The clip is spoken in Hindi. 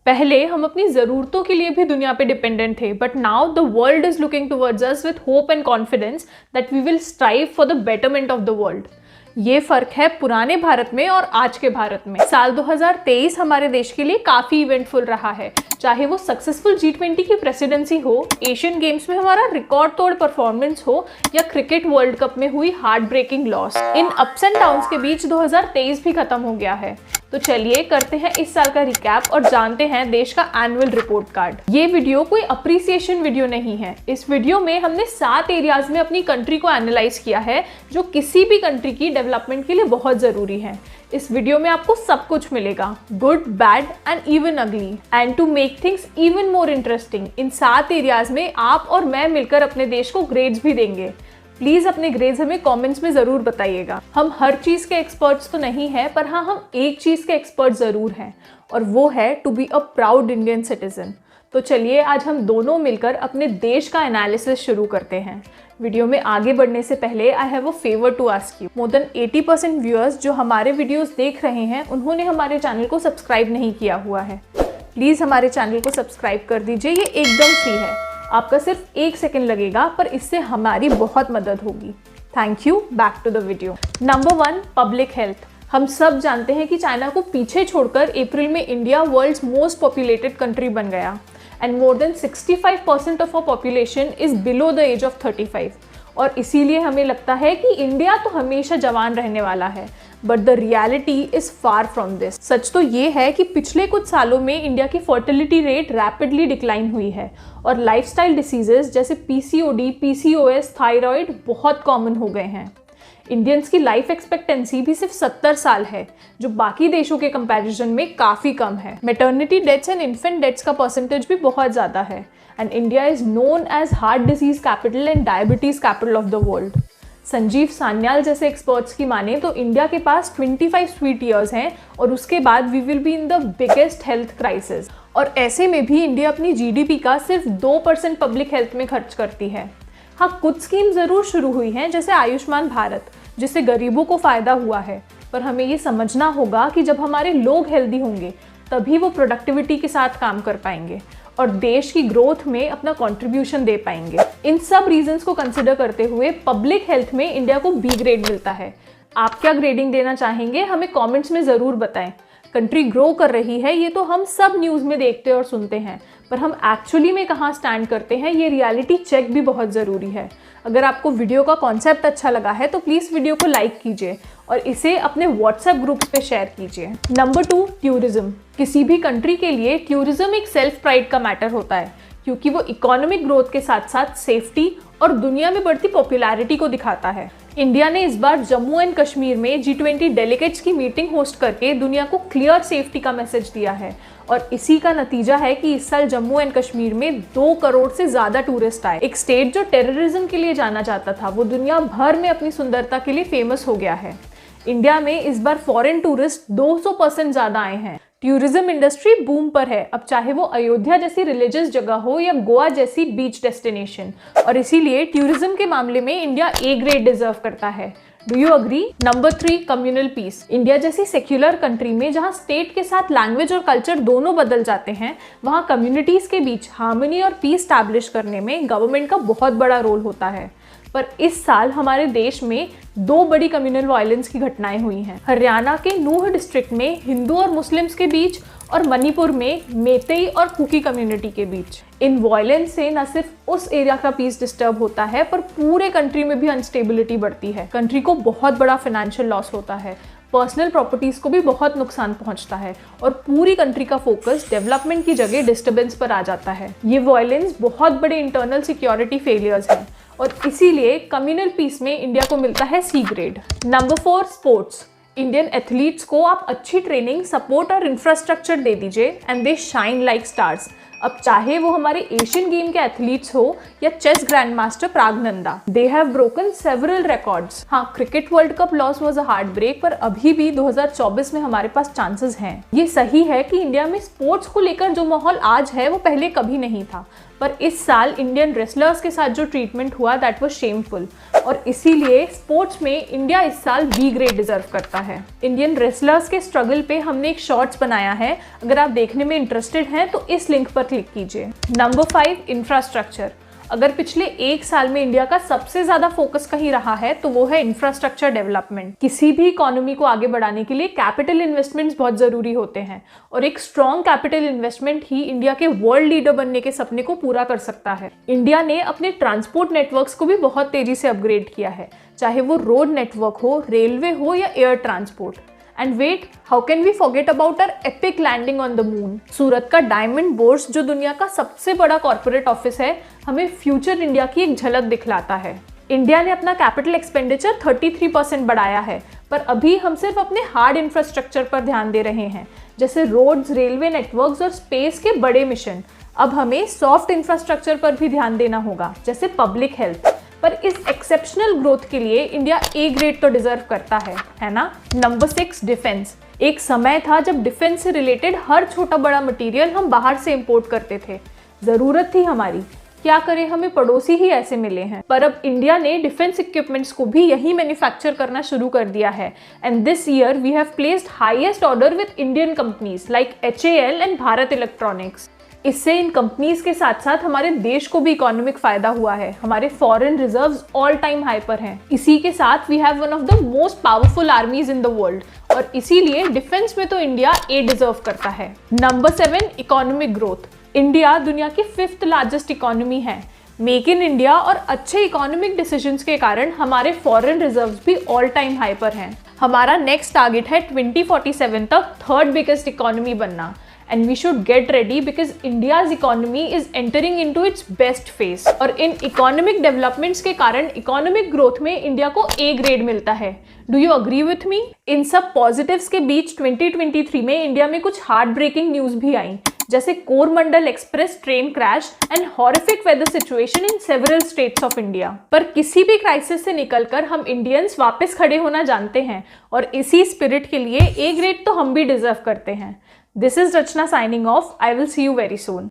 पहले हम अपनी ज़रूरतों के लिए भी दुनिया पे डिपेंडेंट थे, but now the world is looking towards us with hope and confidence that we will strive for the betterment of the world. ये फर्क है पुराने भारत में और आज के भारत में। साल 2023 हमारे देश के लिए काफ़ी इवेंटफुल रहा है, चाहे वो सक्सेसफुल G20 की प्रेसिडेंसी हो, एशियन गेम्स में हमारा रिकॉर्ड तोड़ परफॉर्मेंस हो या क्रिकेट वर्ल्ड कप में हुई हार्ट ब्रेकिंग लॉस। इन अप्स एंड डाउन्स के बीच 2023 भी खत्म हो गया है। तो चलिए करते हैं इस साल का रिकैप और जानते हैं देश का एनुअल रिपोर्ट कार्ड। ये वीडियो कोई अप्रिसिएशन वीडियो नहीं है। इस वीडियो में हमने 7 एरियाज में अपनी कंट्री को एनालाइज किया है जो किसी भी कंट्री की डेवलपमेंट के लिए बहुत ज़रूरी है। इस वीडियो में आपको सब कुछ मिलेगा, good, bad and even ugly. And to make things even more interesting, इन 7 एरियाज में आप और मैं मिलकर अपने देश को ग्रेड्स भी देंगे। प्लीज़ अपने ग्रेड्स हमें कमेंट्स में ज़रूर बताइएगा। हम हर चीज़ के एक्सपर्ट्स तो नहीं हैं, पर हाँ, हम एक चीज़ के एक्सपर्ट ज़रूर हैं और वो है to be a proud Indian citizen. तो चलिए आज हम दोनों मिलकर अपने देश का एनालिसिस शुरू करते हैं। वीडियो में आगे बढ़ने से पहले I have a favour to ask you. More than 80% viewers जो हमारे वीडियोस देख रहे हैं उन्होंने हमारे चैनल को सब्सक्राइब नहीं किया हुआ है। प्लीज़ हमारे चैनल को सब्सक्राइब कर दीजिए, ये एकदम फ्री है। आपका सिर्फ 1 सेकंड लगेगा, पर इससे हमारी बहुत मदद होगी। Thank you. Back to the video. Number 1, public health. हम सब जानते हैं कि चाइना को पीछे छोड़कर अप्रैल में India world's most populated country बन गया and more than 65% of our population is below the age of 35। और इसीलिए हमें लगता है कि इंडिया तो हमेशा जवान रहने वाला है, but the reality is far from this. सच तो ये है कि पिछले कुछ सालों में इंडिया की फर्टिलिटी रेट रैपिडली डिक्लाइन हुई है और लाइफस्टाइल डिसीजेस जैसे PCOD, PCOS, थायराइड बहुत कॉमन हो गए हैं। इंडियंस की लाइफ एक्सपेक्टेंसी भी सिर्फ 70 साल है, जो बाकी देशों के कंपैरिजन में काफ़ी कम है। Maternity deaths and infant deaths का परसेंटेज भी बहुत ज़्यादा है and India is known as heart disease capital and diabetes capital of the world. Sanjeev Sanyal जैसे एक्सपर्ट्स की माने तो इंडिया के पास 25 स्वीट ईयर्स हैं और उसके बाद we will be in the biggest health crisis. और ऐसे में भी इंडिया अपनी GDP का सिर्फ 2% पब्लिक हेल्थ में खर्च करती है। हाँ, कुछ स्कीम ज़रूर शुरू हुई हैं जैसे आयुष्मान भारत, जिससे गरीबों को फ़ायदा हुआ है, पर हमें ये समझना होगा कि जब हमारे लोग हेल्दी होंगे तभी वो प्रोडक्टिविटी के साथ काम कर पाएंगे और देश की ग्रोथ में अपना कंट्रीब्यूशन दे पाएंगे। इन सब रीजंस को कंसिडर करते हुए पब्लिक हेल्थ में इंडिया को B ग्रेड मिलता है। आप क्या ग्रेडिंग देना चाहेंगे हमें कमेंट्स में ज़रूर बताएं। कंट्री ग्रो कर रही है ये तो हम सब न्यूज़ में देखते और सुनते हैं, पर हम एक्चुअली में कहाँ स्टैंड करते हैं ये रियलिटी चेक भी बहुत ज़रूरी है। अगर आपको वीडियो का कॉन्सेप्ट अच्छा लगा है तो प्लीज़ वीडियो को लाइक कीजिए और इसे अपने व्हाट्सएप ग्रुप्स पे शेयर कीजिए। Number 2, tourism. किसी भी कंट्री के लिए टूरिज्म एक सेल्फ प्राइड का मैटर होता है, क्योंकि वो इकोनॉमिक ग्रोथ के साथ साथ सेफ्टी और दुनिया में बढ़ती पॉपुलैरिटी को दिखाता है। इंडिया ने इस बार जम्मू एंड कश्मीर में G20 डेलीगेट्स की मीटिंग होस्ट करके दुनिया को क्लियर सेफ्टी का मैसेज दिया है और इसी का नतीजा है कि इस साल जम्मू एंड कश्मीर में 2 करोड़ से ज़्यादा टूरिस्ट आए। एक स्टेट जो टेररिज्म के लिए जाना जाता था वो दुनिया भर में अपनी सुंदरता के लिए फेमस हो गया है। इंडिया में इस बार फॉरेन टूरिस्ट 200% ज़्यादा आए हैं। टूरिज्म इंडस्ट्री बूम पर है, अब चाहे वो अयोध्या जैसी रिलीजियस जगह हो या गोवा जैसी बीच डेस्टिनेशन, और इसीलिए टूरिज्म के मामले में इंडिया A ग्रेड डिजर्व करता है। Do you agree? Number 3, communal peace. India जैसी सेक्युलर कंट्री में जहां स्टेट के साथ लैंग्वेज और कल्चर दोनों बदल जाते हैं, वहां कम्युनिटीज के बीच हार्मनी और पीस स्टैब्लिश करने में गवर्नमेंट का बहुत बड़ा रोल होता है। पर इस साल हमारे देश में 2 बड़ी कम्युनल वायलेंस की घटनाएं हुई हैं। हरियाणा के नूह डिस्ट्रिक्ट में हिंदू और मुस्लिम्स के बीच और मणिपुर में मेतेई और कुकी कम्युनिटी के बीच। इन वायलेंस से न सिर्फ उस एरिया का पीस डिस्टर्ब होता है, पर पूरे कंट्री में भी अनस्टेबिलिटी बढ़ती है। कंट्री को बहुत बड़ा फाइनेंशियल लॉस होता है, पर्सनल प्रॉपर्टीज़ को भी बहुत नुकसान पहुंचता है और पूरी कंट्री का फोकस डेवलपमेंट की जगह डिस्टर्बेंस पर आ जाता है। ये वायलेंस बहुत बड़े इंटरनल सिक्योरिटी फेलियर्स हैं और इसीलिए कम्युनल पीस में इंडिया को मिलता है C grade. Number 4, sports. Indian athletes को आप अच्छी ट्रेनिंग, सपोर्ट और इंफ्रास्ट्रक्चर दे दीजिए and they shine like stars. अब चाहे वो हमारे एशियन गेम के एथलीट्स हो या chess grand master Praggnanandhaa, they have broken several records. हाँ, cricket world cup loss was a heartbreak, पर अभी भी 2024 में हमारे पास चांसेस हैं। ये सही है कि इंडिया में स्पोर्ट्स को लेकर जो माहौल आज है वो पहले कभी नहीं था, पर इस साल इंडियन रेसलर्स के साथ जो ट्रीटमेंट हुआ दैट वाज शेमफुल, और इसीलिए स्पोर्ट्स में इंडिया इस साल बी ग्रेड डिजर्व करता है। इंडियन रेसलर्स के स्ट्रगल पे हमने एक शॉर्ट्स बनाया है, अगर आप देखने में इंटरेस्टेड हैं तो इस लिंक पर क्लिक कीजिए। Number 5, infrastructure. अगर पिछले एक साल में इंडिया का सबसे ज्यादा फोकस कहीं रहा है तो वो है इंफ्रास्ट्रक्चर डेवलपमेंट। किसी भी इकोनॉमी को आगे बढ़ाने के लिए कैपिटल इन्वेस्टमेंट्स बहुत जरूरी होते हैं, और एक स्ट्रॉन्ग कैपिटल इन्वेस्टमेंट ही इंडिया के वर्ल्ड लीडर बनने के सपने को पूरा कर सकता है। इंडिया ने अपने ट्रांसपोर्ट नेटवर्क्स को भी बहुत तेजी से अपग्रेड किया है, चाहे वो रोड नेटवर्क हो, रेलवे हो या air transport. And wait, how can we forget about our epic landing on the moon. Surat का डायमंड बोर्स, जो दुनिया का सबसे बड़ा कॉर्पोरेट ऑफिस है, हमें फ्यूचर इंडिया की एक झलक दिखलाता है। इंडिया ने अपना कैपिटल एक्सपेंडिचर 33% बढ़ाया है, पर अभी हम सिर्फ अपने हार्ड इंफ्रास्ट्रक्चर पर ध्यान दे रहे हैं, जैसे रोड्स, रेलवे नेटवर्क्स और स्पेस के बड़े मिशन। अब हमें सॉफ्ट इंफ्रास्ट्रक्चर पर भी ध्यान देना होगा, जैसे पब्लिक हेल्थ। पर इस एक्सेप्शनल ग्रोथ के लिए इंडिया ए ग्रेड तो डिजर्व करता है ना। Number 6, defence. एक समय था जब डिफेंस से रिलेटेड हर छोटा बड़ा मटेरियल हम बाहर से इंपोर्ट करते थे, जरूरत थी हमारी, क्या करें, हमें पड़ोसी ही ऐसे मिले हैं। पर अब इंडिया ने डिफेंस इक्विपमेंट्स को भी यही मैन्युफैक्चर करना शुरू कर दिया है, and this year we have placed highest order with Indian companies like HAL and Bharat electronics. इससे इन कंपनीज के साथ साथ हमारे देश को भी इकोनॉमिक फायदा हुआ है। हमारे foreign reserves all time high पर हैं। इसी के साथ we have one of the most powerful armies in the world, और इसीलिए डिफेंस में तो इंडिया ए डिजर्व करता है। Number 7, economic growth. इंडिया दुनिया की 5th लार्जेस्ट इकोनॉमी है। मेक इन इंडिया और अच्छे इकोनॉमिक डिसीजंस के कारण हमारे फॉरेन रिजर्व्स भी ऑल टाइम हाई पर हैं। हमारा नेक्स्ट टारगेट है 2047 तक 3rd बिगेस्ट इकोनॉमी बनना, and we should get ready because India's economy is entering into its best phase। और इन इकोनॉमिक डेवलपमेंट्स के कारण इकोनॉमिक ग्रोथ में इंडिया को ए ग्रेड मिलता है। Do you agree with me? इन सब पॉजिटिव्स के बीच 2023 में इंडिया में कुछ हार्ट ब्रेकिंग न्यूज भी आई, जैसे Coromandel express train crash and horrific weather situation in several states of India. पर किसी भी क्राइसिस से निकलकर हम इंडियंस वापस खड़े होना जानते हैं, और इसी स्पिरिट के लिए ए ग्रेड तो हम भी डिजर्व करते हैं। This is Rachna signing off. I will see you very soon.